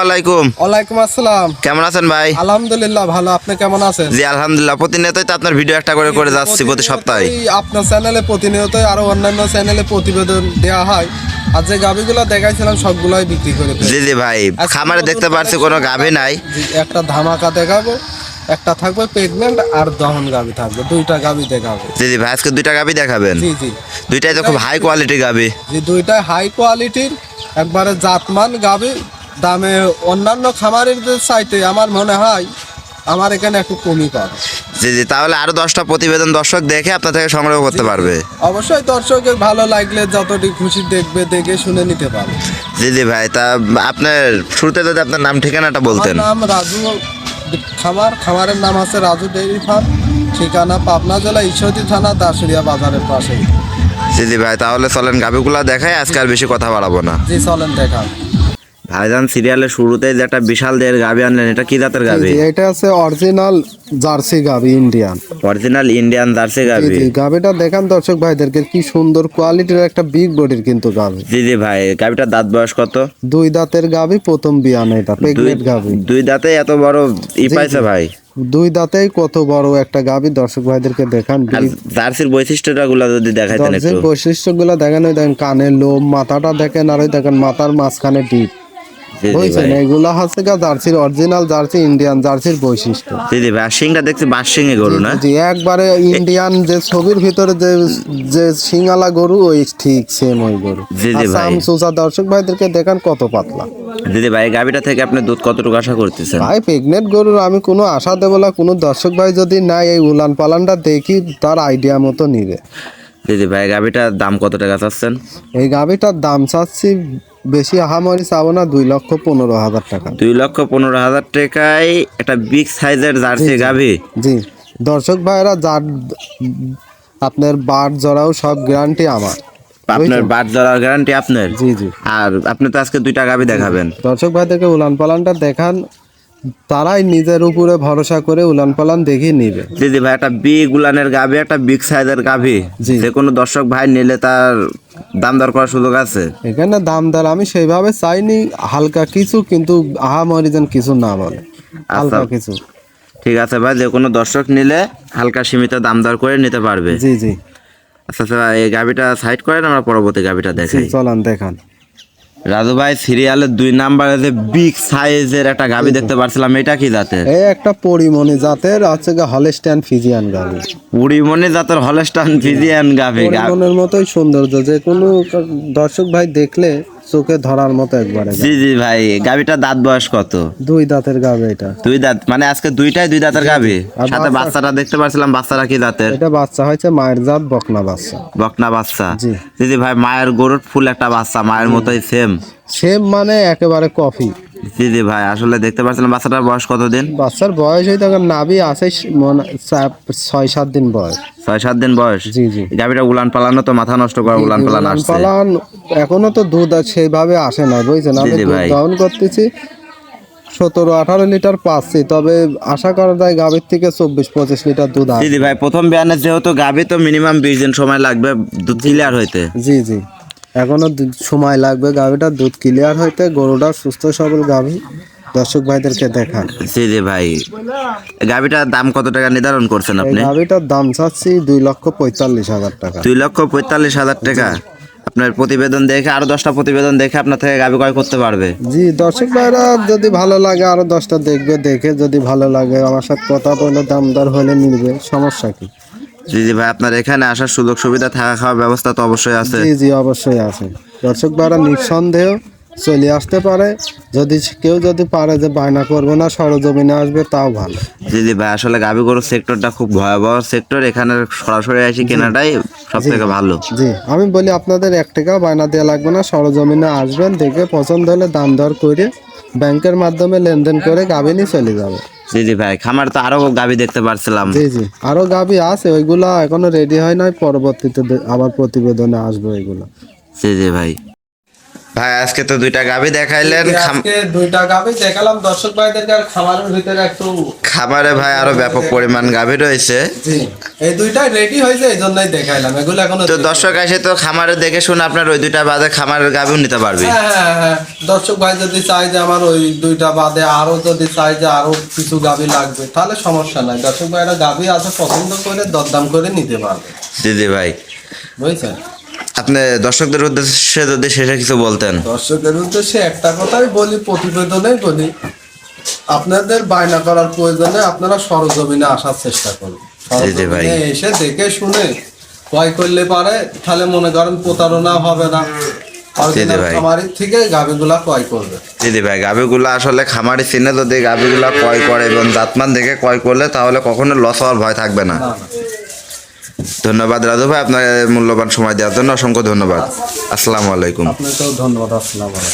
আলাইকুম। ওয়ালাইকুম আসসালাম। কেমন আছেন ভাই? আলহামদুলিল্লাহ ভালো, আপনি কেমন আছেন? জি আলহামদুলিল্লাহ, প্রতিনিয়তই তো আপনার ভিডিও একটা করে যাচ্ছি প্রতি সপ্তাহে। আপনার চ্যানেলে প্রতিনিয়তই আরো অন্যান্য চ্যানেলে প্রতিবেদন দেওয়া হয়, আর যে গাভিগুলো দেখাইছিলাম সবগুলোই বিক্রি করে ফেলেছি। জি জি ভাই, খামারে দেখতে পারছি কোনো গাভি নাই। একটা ধামাকা দেখাবো, একটা থাকবে প্রেগনেন্ট আর দহন গাভি থাকবে, দুইটা গাভি দেখাবো। জি জি ভাই, আজকে দুইটা গাভি দেখাবেন? জি জি, দুইটাই তো খুব হাই কোয়ালিটি গাভি। জি দুইটাই হাই কোয়ালিটির, একবারে জাতমান গাভি। দামে অন্যান্য খামারের চাইতে আমার মনে হয় আমার এখানে একটু কমই পাবে। জি জি, তাহলে আরো 10টা প্রতিবেদন দর্শক দেখে আপনার থেকে সংগ্রহ করতে পারবে। অবশ্যই দর্শকের ভালো লাগলে যতটি খুশি দেখবে, দেখে শুনে নিতে পারবে। জি জি ভাই, তা আপনার শুরুতে যদি আপনার নাম ঠিকানাটা বলতেন। আমার নাম রাজু, খামারের নাম আছে রাজু ডেইরি ফার্ম, ঠিকানা পাবনা জেলা ঈশ্বরদী থানা দাসুরিয়া বাজারের পাশে। জি জি ভাই, তাহলে চলেন গাভিগুলা দেখাই, আজকে আর বেশি কথা বাড়াবো না। জি চলেন দেখান। ভাইজান সিরিয়ালের শুরুতেই যে একটা বিশাল দেহের গাভি আনলেন, এটা কি জাতের গাভি? এটা আছে অরিজিনাল জার্সি গাভি, ইন্ডিয়ান। অরিজিনাল ইন্ডিয়ান জার্সি গাভি। গাভিটা দেখান দর্শক ভাইদেরকে, কি সুন্দর কোয়ালিটির একটা বিগ বডির কিন্তু গাভি। জি জি ভাই, গাভিটার দাঁত বয়স কত? দুই দাঁতের গাভি, প্রথম বিয়ান, এটা প্রেগনেন্ট গাভি। দুই দাঁতে এত বড় পাইছে ভাই? দুই দাঁতেই কত বড় একটা গাভি, দর্শক ভাইদেরকে দেখান। জার্সির বৈশিষ্ট্যটা গুলা যদি দেখাইতেন একটু। বৈশিষ্ট্যগুলো দেখেন, ওই দেখেন কানের লোম, মাথাটা দেখেন, আর ওই দেখেন মাথার মাঝখানে ডিপ, বুঝছেন? এগুলা হচ্ছে জার্সির, অরিজিনাল জার্সি ইন্ডিয়ান জার্সির বৈশিষ্ট্য। দিদি ভাই, শিংটা দেখছি বাঁশিংয়ে গরু না? জি, একবারে ইন্ডিয়ান যে ছবির ভিতরে যে সিংওয়ালা গরু, ওই ঠিক সেম ওই গরু। দিদি ভাই, দর্শক ভাইদেরকে দেখান কত পাতলা। দিদি ভাই, গাভিটা থেকে আপনি দুধ কতটুকু আশা করতেছেন? ভাই প্রেগনেন্ট গরুর আমি কোনো আশা দেবো না, কোনো দর্শক ভাই যদি নাই এই উলান পালানটা দেখি তার আইডিয়া মতো নিবে। দিদি ভাই, গাভিটার দাম কত টাকা চাচ্ছেন? এই গাভিটার দাম চাচ্ছি বেশি আহামরি চাবো না, 2,15,000 টাকা। 2,15,000 টাকায় একটা বিগ সাইজের জার্সি গাভি? জি, দর্শক ভাইরা যার আপনার বাট জড়াও সব গ্যারান্টি আমার। আপনার বাট জড়ার গ্যারান্টি আপনার? জি জি। আর আপনি তো আজকে দুইটা গাভি দেখাবেন। দর্শক ভাইদেরকে উলান পালানটা দেখান, তারাই নিজের উপরে ভরসা করে উলান পালান দেখিয়ে নিবে। দিদি ভাই, একটা বিগ উলানের গাভি, একটা বিগ সাইজের গাভি, যে কোনো দর্শক ভাই নিলে তার দাম দর করার সুযোগ আছে? এখানে দাম দর আমি সেইভাবে চাইনি, হালকা কিছু, কিন্তু আহামরি যেন কিছু না বলে, হালকা কিছু। ঠিক আছে ভাই, যে কোনো দর্শক নিলে হালকা সীমিত দাম দর করে নিতে পারবে। জি জি। আচ্ছা আচ্ছা, এই গাভিটা সাইড করেন, আমরা পরবর্তী গাভিটা দেখাই। চলান দেখান। রাজু ভাই, সিরিয়ালের 2 নাম্বারে যে বিগ সাইজের একটা গাভি দেখতে পারছিলাম, এটা কি জাতের? এই একটা পরিমণি জাতের আছে, হলস্টাইন ফ্রিজিয়ান গাভি। পরিমণি জাতের হলস্টাইন ফ্রিজিয়ান গাভি, পরিমণের মতোই সৌন্দর্য, যে কোনো দর্শক ভাই দেখলে চোখে ধরার মতো একবারে। জি জি ভাই, গাভিটার দাঁত বয়স কত? 2 দাঁতের গাভি এটা। 2 দাঁত, মানে আজকে দুইটাই 2 দাঁতের গাভি। সাথে বাচ্চাটা দেখতে পারছিলাম, বাচ্চাটা কি জাতের? এটা বাচ্চা হয়েছে মায়ের জাত, বকনা বাচ্চা। বকনা বাচ্চা? জি জি ভাই, মায়ের গরুর ফুল একটা বাচ্চা, মায়ের মতোই সেম। সেম মানে একেবারে কফি। জি জি ভাই, আসলে দেখতে পাচ্ছিলাম। বাচ্চাটার বয়স কতদিন? বাচ্চার বয়স হয়ে তখন নাভি আছে 6-7 দিন বয়স। 6-7 দিন বয়স? জি জি। গাভিটা উলান পালানো তো মাথা নষ্ট করা উলান পালান আসছে। পালান এখনো তো দুধ সেইভাবে আসে না, বুঝছেন? আমি দুধ দহন করতেছি 17-18 লিটার পাচ্ছি, তবে আশা করা যায় গাভীর থেকে 24-25 লিটার দুধ আসে। জি ভাই, প্রথম বিয়ানে যেহেতু গাভী, তো মিনিমাম 20 দিন সময় লাগবে দুধ ক্লিয়ার হইতে। জি জি, এখনো সময় লাগবে গাভীটার দুধ ক্লিয়ার হইতে। গরুটা সুস্থ সবল গাভী, দর্শক ভাইদেরকে দেখান। জি জি ভাই, গাভীটার দাম কত টাকা নির্ধারণ করছেন আপনি? গাভীটার দাম চাচ্ছি 2,45,000 টাকা। 2,45,000 টাকা। আপনার প্রতিবেদন দেখে আরো 10টা প্রতিবেদন দেখে আপনার থেকে গাভী ক্রয় করতে পারবে? জি, দর্শক ভাইরা যদি ভালো লাগে আরো 10টা দেখবে, দেখে যদি ভালো লাগে আমার সাথে কথা বলে দাম দর হলে নিবে, সমস্যা কি? জি জি ভাই, আপনার এখানে আসার সুযোগ সুবিধা, থাকা খাওয়ার ব্যবস্থা তো অবশ্যই আছে? জি জি, অবশ্যই আছে। দর্শক ভাইরা নিঃসন্দেহ চলে আসতে পারে, যদি কেউ পারে যে বায়না করবে না, সরজমিনে আসবে, তাও ভালো। জি জি ভাই, আসলে গাভী গরুর সেক্টরটা খুব ভয়াবহ সেক্টর, এখানে সরাসরি এসে কেনাটাই সব থেকে ভালো। জি, আমি বলি আপনাদের 1 টাকা বায়না দেওয়া লাগবে না, সরজমিনে আসবেন, দেখে পছন্দ হলে দাম দর করে ব্যাংকের মাধ্যমে লেনদেন করে গাভী নিয়ে চলে যাবে। জি জি ভাই, খামার তো আরো গাভী দেখতে পারছিলাম। জি জি, আরো গাভী আছে, ওইগুলা এখনো রেডি হয় নাই, পরবর্তীতে আবার প্রতিবেদনে আসবে ওইগুলো। জি জি ভাই, ভাই আজকে তো দুইটা গাভী দেখাইলেন, আজকে দুইটা গাভী দেখালাম দর্শক ভাইদেরকে। আর খামারের ভিতরে একটু খামারে ভাই আরো ব্যাপক পরিমাণ গাভী রয়েছে। জি, এই দুইটাই রেডি হয়েছে, এই জন্যই দেখাইলাম। এগুলো এখনো তো দর্শক এসে তো খামারে দেখে শুনে আপনার ওই দুইটা বাদে খামারের গাভীও নিতে পারবে। হ্যাঁ, দর্শক ভাই যদি চাই যে আমার ওই দুইটা বাদে আরো যদি চাই যে আরো কিছু গাভী লাগবে, তাহলে সমস্যা নাই। দর্শক ভাইরা গাভী আছে পছন্দ করে দরদাম করে নিতে পারবে। জি ভাই, বুঝছেন? আপনি দর্শকদের উদ্দেশ্যে যদি শেষে কিছু বলতেন। দর্শকের উদ্দেশ্যে একটা কথাই বলি, প্রতিবেদনেই বলি, আপনাদের বায়না করার প্রয়োজনে আপনারা সরজমিনে আসার চেষ্টা করুন। সরজমিনে এসে দেখে শুনে ক্রয় করলে পারে, তাহলে মনে করেন প্রতারণা হবে না। খামারি থেকে গাভীগুলা ক্রয় করবে। দিদি ভাই, গাভীগুলা আসলে খামারি চিনে যদি গাভীগুলা ক্রয় করে এবং জাতমান দেখে ক্রয় করলে, তাহলে কখনো লস হওয়ার ভয় থাকবে না। ধন্যবাদ রাজু ভাই, আপনার মূল্যবান সময় দেওয়ার জন্য অসংখ্য ধন্যবাদ। আসসালামু আলাইকুম। আপনাকেও ধন্যবাদ। আসসালামু আলাইকুম।